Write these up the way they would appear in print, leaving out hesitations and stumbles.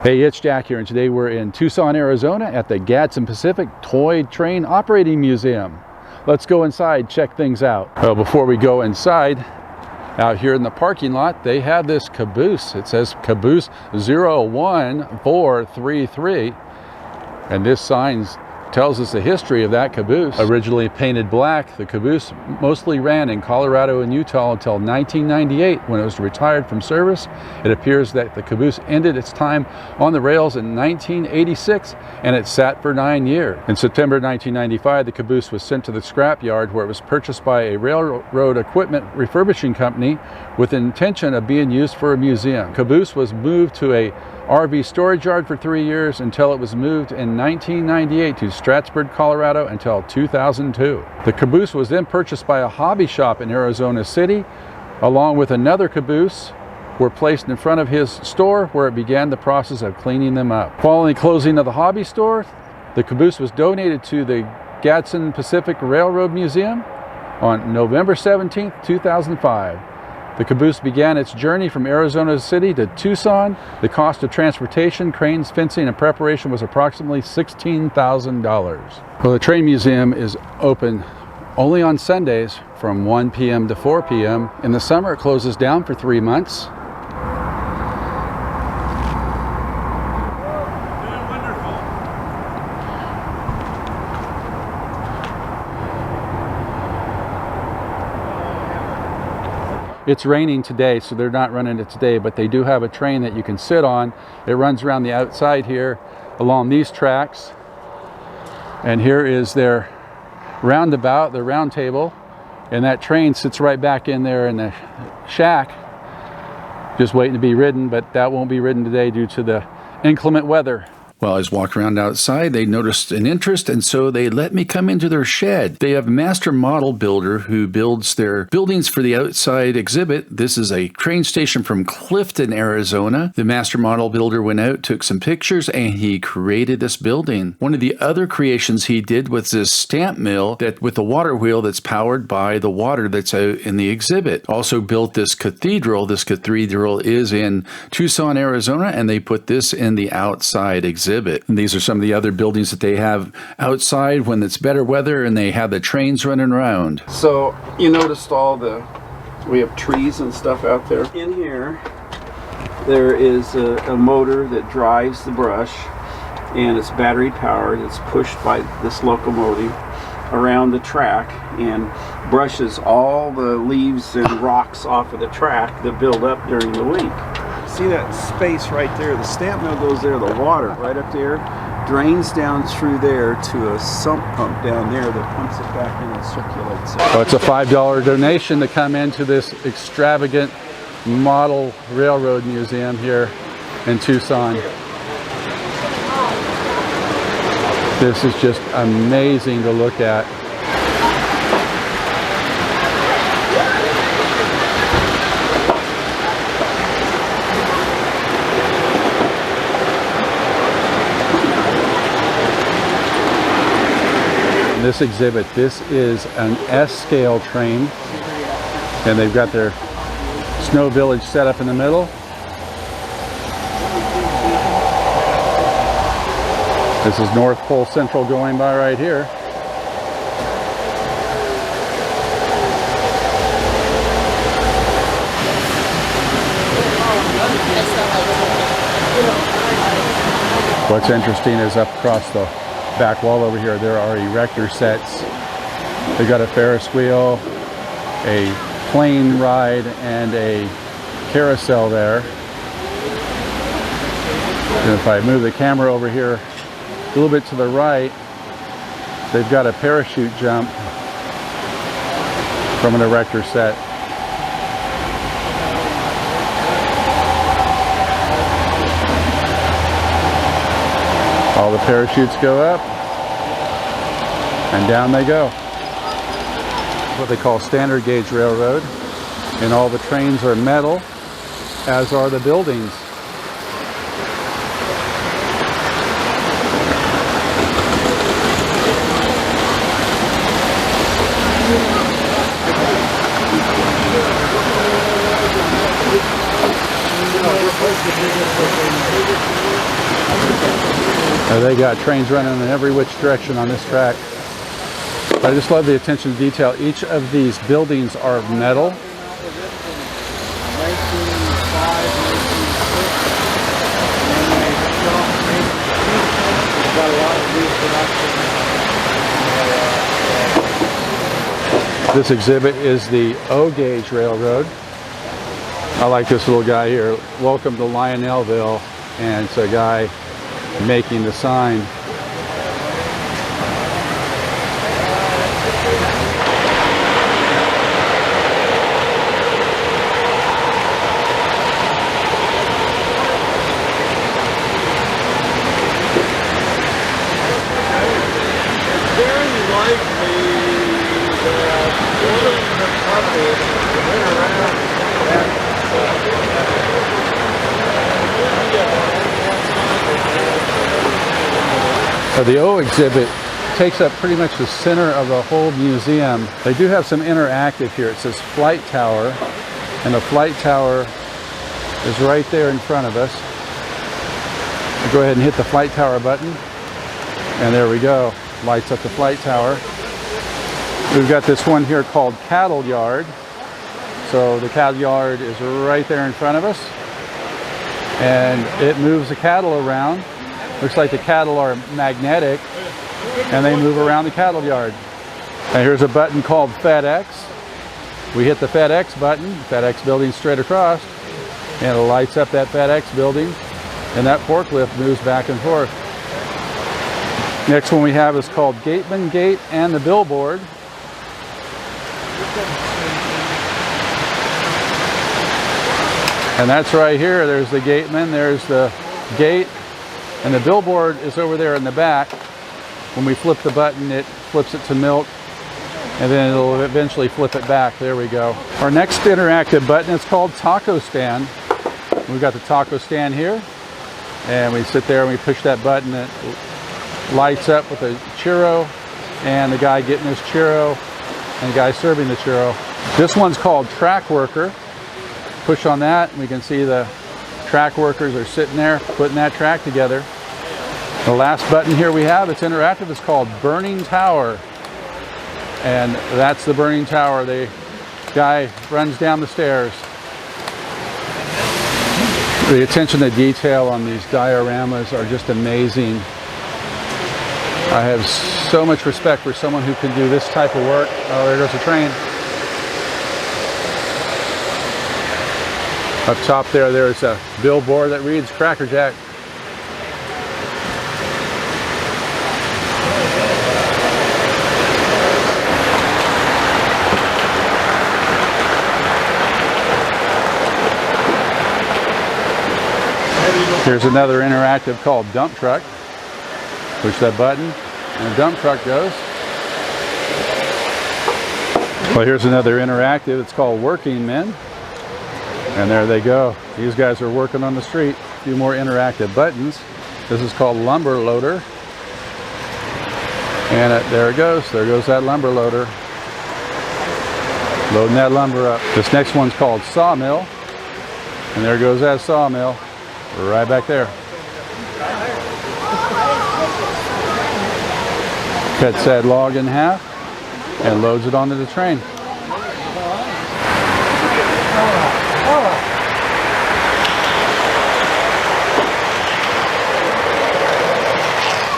Hey, it's Jack here, and today we're in Tucson, Arizona at the Gadsden-Pacific Toy Train Operating Museum. Let's go inside, check things out. Well, before we go inside, out here in the parking lot, they have this caboose. It says Caboose 01433, and this sign tells us the history of that caboose. Originally painted black, the caboose mostly ran in Colorado and Utah until 1998 when it was retired from service. It appears that the caboose ended its time on the rails in 1986 and it sat for 9 years. In September 1995, the caboose was sent to the scrap yard where it was purchased by a railroad equipment refurbishing company with the intention of being used for a museum. Caboose was moved to a RV storage yard for 3 years until it was moved in 1998 to Stratford, Colorado until 2002. The caboose was then purchased by a hobby shop in Arizona City, along with another caboose were placed in front of his store where it began the process of cleaning them up. Following the closing of the hobby store, the caboose was donated to the Gadsden-Pacific Railroad Museum on November 17, 2005. The caboose began its journey from Arizona City to Tucson. The cost of transportation, cranes, fencing, and preparation was approximately $16,000. Well, the train museum is open only on Sundays from 1 p.m. to 4 p.m. In the summer, it closes down for 3 months. It's raining today, so they're not running it today, but they do have a train that you can sit on. It runs around the outside here along these tracks. And here is their roundabout, the round table. And that train sits right back in there in the shack, just waiting to be ridden, but that won't be ridden today due to the inclement weather. While I was walking around outside, they noticed an interest, and so they let me come into their shed. They have a master model builder who builds their buildings for the outside exhibit. This is a train station from Clifton, Arizona. The master model builder went out, took some pictures, and he created this building. One of the other creations he did was this stamp mill that with a water wheel that's powered by the water that's out in the exhibit. Also built this cathedral. This cathedral is in Tucson, Arizona, and they put this in the outside exhibit. And these are some of the other buildings that they have outside when it's better weather and they have the trains running around. So you noticed we have trees and stuff out there. In here there is a motor that drives the brush, and it's battery powered. It's pushed by this locomotive around the track and brushes all the leaves and rocks off of the track that build up during the week. See that space right there? The stamp mill goes there, the water right up there drains down through there to a sump pump down there that pumps it back in and circulates it. Well, it's a $5 donation to come into this extravagant model railroad museum here in Tucson. This is just amazing to look at. This exhibit, this is an S-scale train, and they've got their snow village set up in the middle. This is North Pole Central going by right here. What's interesting is up across the back wall over here, there are erector sets. They've got a Ferris wheel, a plane ride, and a carousel there. And if I move the camera over here a little bit to the right, they've got a parachute jump from an erector set. All the parachutes go up and down they go. What they call standard gauge railroad, and all the trains are metal, as are the buildings. They got trains running in every which direction on this track. I just love the attention to detail. Each of these buildings are metal. This exhibit is the O-Gauge Railroad. I like this little guy here. Welcome to Lionelville. And it's a guy making the sign. The O exhibit takes up pretty much the center of the whole museum. They do have some interactive here. It says Flight Tower, and the Flight Tower is right there in front of us. We'll go ahead and hit the Flight Tower button, and there we go. Lights up the Flight Tower. We've got this one here called Cattle Yard. So the cattle yard is right there in front of us, and it moves the cattle around. Looks like the cattle are magnetic, and they move around the cattle yard. And here's a button called FedEx. We hit the FedEx button, FedEx building straight across, and it lights up that FedEx building, and that forklift moves back and forth. Next one we have is called Gateman Gate and the Billboard. And that's right here. There's the gateman, there's the gate, and the billboard is over there in the back. When we flip the button, it flips it to milk, and then it'll eventually flip it back. There we go. Our next interactive button is called Taco Stand. We've got the taco stand here, and we sit there and we push that button. It lights up with a churro, and the guy getting his churro, and the guy serving the churro. This one's called Track Worker. Push on that, and we can see the track workers are sitting there putting that track together. The last button here we have, it's interactive, is called Burning Tower. And that's the burning tower. The guy runs down the stairs. The attention to detail on these dioramas are just amazing. I have so much respect for someone who can do this type of work. Oh, there goes the train. Up top there's a billboard that reads Cracker Jack. Here's another interactive called Dump Truck. Push that button and the dump truck goes. Well, here's another interactive. It's called Working Men. And there they go. These guys are working on the street. A few more interactive buttons. This is called Lumber Loader. And there it goes. There goes that lumber loader. Loading that lumber up. This next one's called Sawmill. And there goes that sawmill. Right back there. Cuts that log in half and loads it onto the train.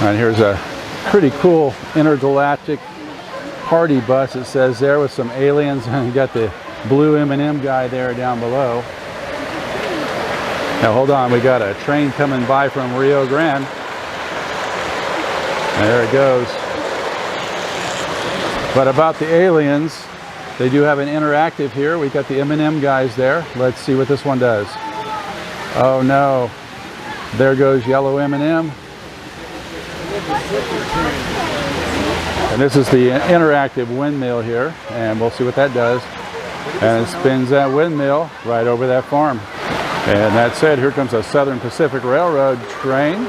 And here's a pretty cool intergalactic party bus, it says there, with some aliens, and you got the blue M&M guy there down below. Now hold on, we got a train coming by from Rio Grande. And there it goes. But about the aliens, they do have an interactive here. We got the M&M guys there. Let's see what this one does. Oh no, there goes yellow M&M. And this is the interactive windmill here, and we'll see what that does. And it spins that windmill right over that farm. And that's it. Here comes a Southern Pacific Railroad train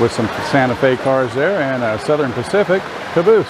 with some Santa Fe cars there and a Southern Pacific caboose.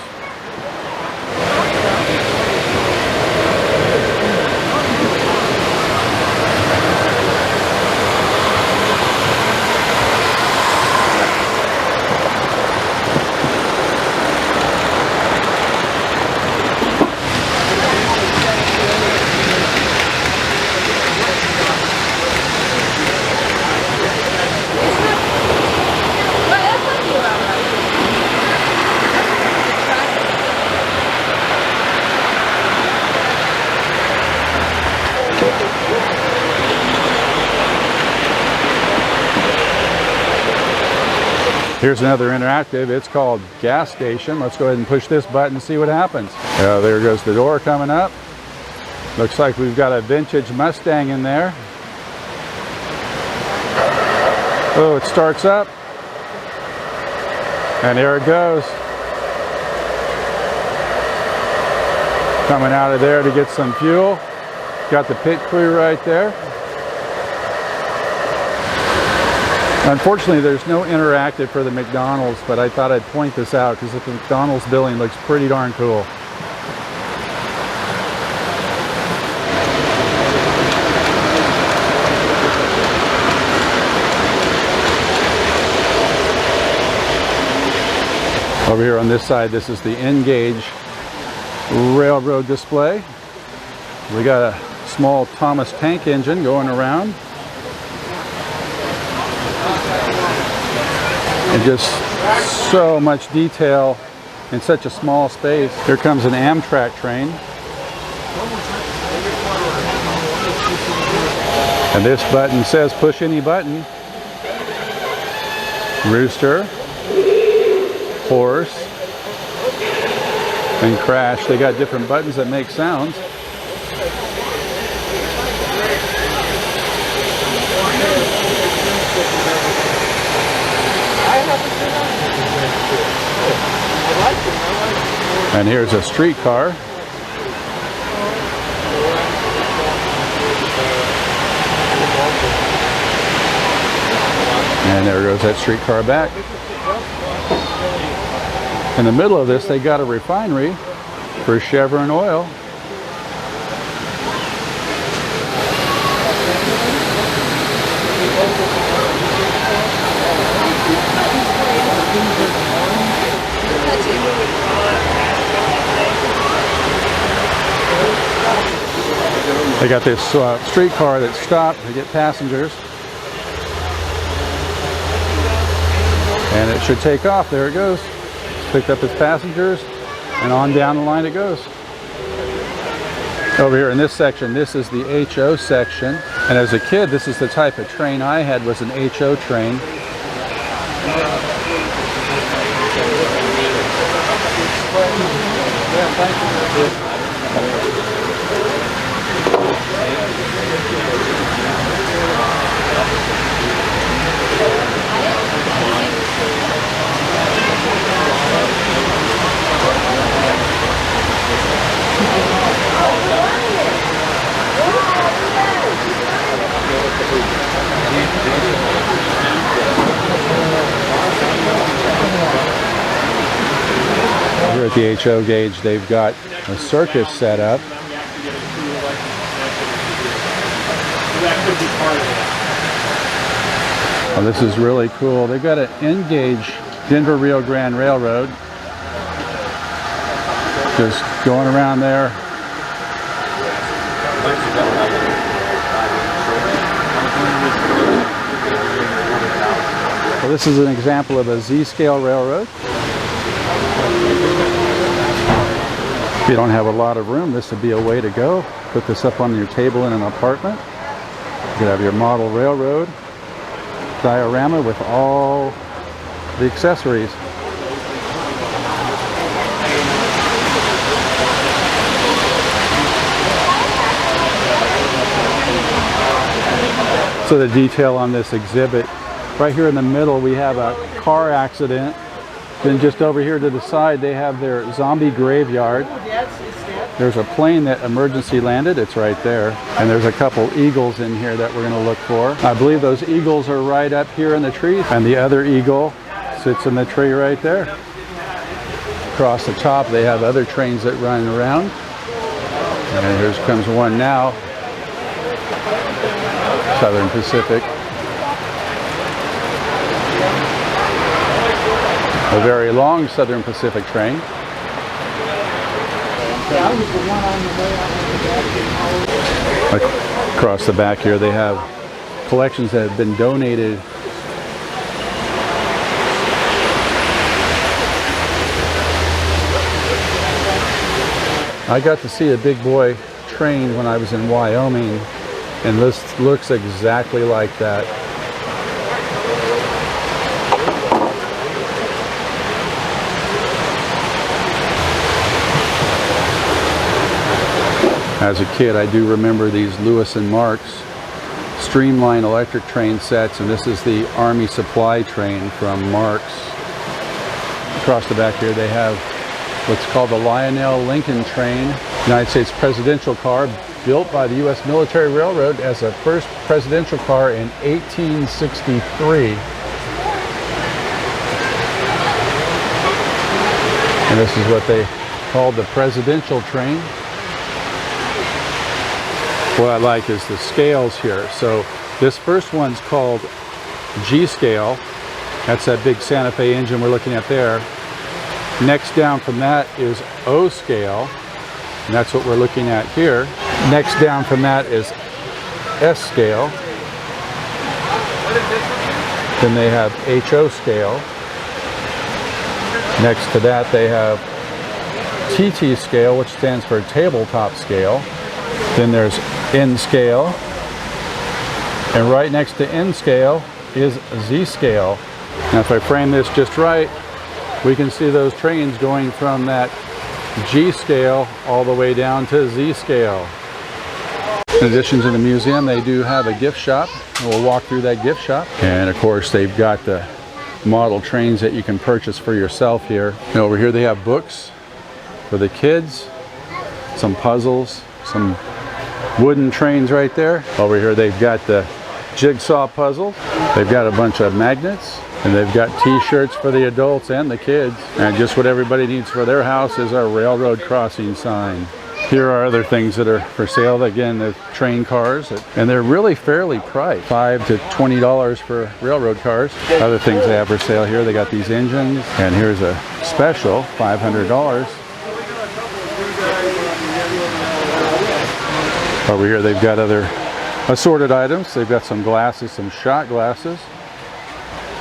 Here's another interactive. It's called Gas Station. Let's go ahead and push this button and see what happens. There goes the door coming up. Looks like we've got a vintage Mustang in there. Oh, it starts up. And there it goes. Coming out of there to get some fuel. Got the pit crew right there. Unfortunately, there's no interactive for the McDonald's, but I thought I'd point this out because the McDonald's building looks pretty darn cool. Over here on this side, this is the N-gauge railroad display. We got a small Thomas tank engine going around. And just so much detail in such a small space. Here comes an Amtrak train. And this button says push any button. Rooster, horse, and crash. They got different buttons that make sounds. And here's a streetcar. And there goes that streetcar back. In the middle of this, they got a refinery for Chevron oil. They got this streetcar that stopped to get passengers. And it should take off. There it goes. Picked up its passengers, and on down the line it goes. Over here in this section, this is the HO section. And as a kid, this is the type of train I had, was an HO train. Here at the HO gauge, they've got a circus set up. Oh, this is really cool. They've got an N-gauge Denver Rio Grande Railroad. Just going around there. Well, this is an example of a Z-scale railroad. If you don't have a lot of room, this would be a way to go. Put this up on your table in an apartment. You could have your model railroad diorama with all the accessories. So the detail on this exhibit, right here in the middle we have a car accident. Then just over here to the side they have their zombie graveyard. There's a plane that emergency landed, it's right there. And there's a couple eagles in here that we're going to look for. I believe those eagles are right up here in the tree, and the other eagle sits in the tree right there. Across the top they have other trains that run around. And here comes one now. Southern Pacific. A very long Southern Pacific train. Across the back here they have collections that have been donated. I got to see a big boy train when I was in Wyoming, and this looks exactly like that. As a kid, I do remember these Lewis and Marks streamline electric train sets, and this is the Army supply train from Marks. Across the back here they have what's called the Lionel Lincoln train, United States presidential car, built by the U.S. Military Railroad as a first presidential car in 1863. And this is what they called the presidential train. What I like is the scales here. So this first one's called G scale. That's that big Santa Fe engine we're looking at there. Next down from that is O scale, and that's what we're looking at here. Next down from that is S scale. Then they have HO scale. Next to that they have TT scale, which stands for tabletop scale. Then there's N scale. And right next to N scale is Z scale. Now if I frame this just right, we can see those trains going from that G scale all the way down to Z scale. In addition to the museum, they do have a gift shop. We'll walk through that gift shop. And of course, they've got the model trains that you can purchase for yourself here. And over here they have books for the kids, some puzzles, some wooden trains right there. Over here they've got the jigsaw puzzle. They've got a bunch of magnets. And they've got t-shirts for the adults and the kids. And just what everybody needs for their house is a railroad crossing sign. Here are other things that are for sale. Again, the train cars, and they're really fairly priced. $5 to $20 for railroad cars. Other things they have for sale here, they got these engines. And here's a special, $500. Over here they've got other assorted items. They've got some glasses, some shot glasses,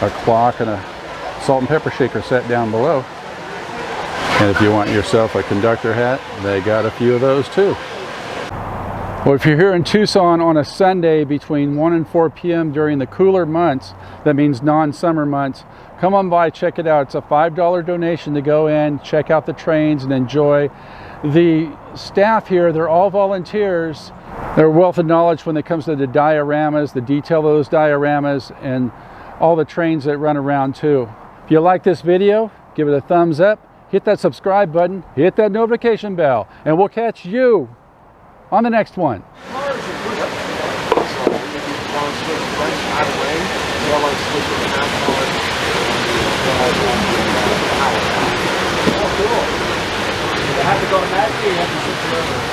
a clock, and a salt and pepper shaker set down below. And if you want yourself a conductor hat, they got a few of those too. Well, if you're here in Tucson on a Sunday between 1 and 4 p.m. during the cooler months, that means non-summer months, come on by, check it out. It's a $5 donation to go in, check out the trains, and enjoy. The staff here, they're all volunteers. They're a wealth of knowledge when it comes to the dioramas, the detail of those dioramas, and all the trains that run around too. If you like this video, give it a thumbs up, hit that subscribe button, hit that notification bell, and we'll catch you on the next one. You have to go to that, you have to switch it over.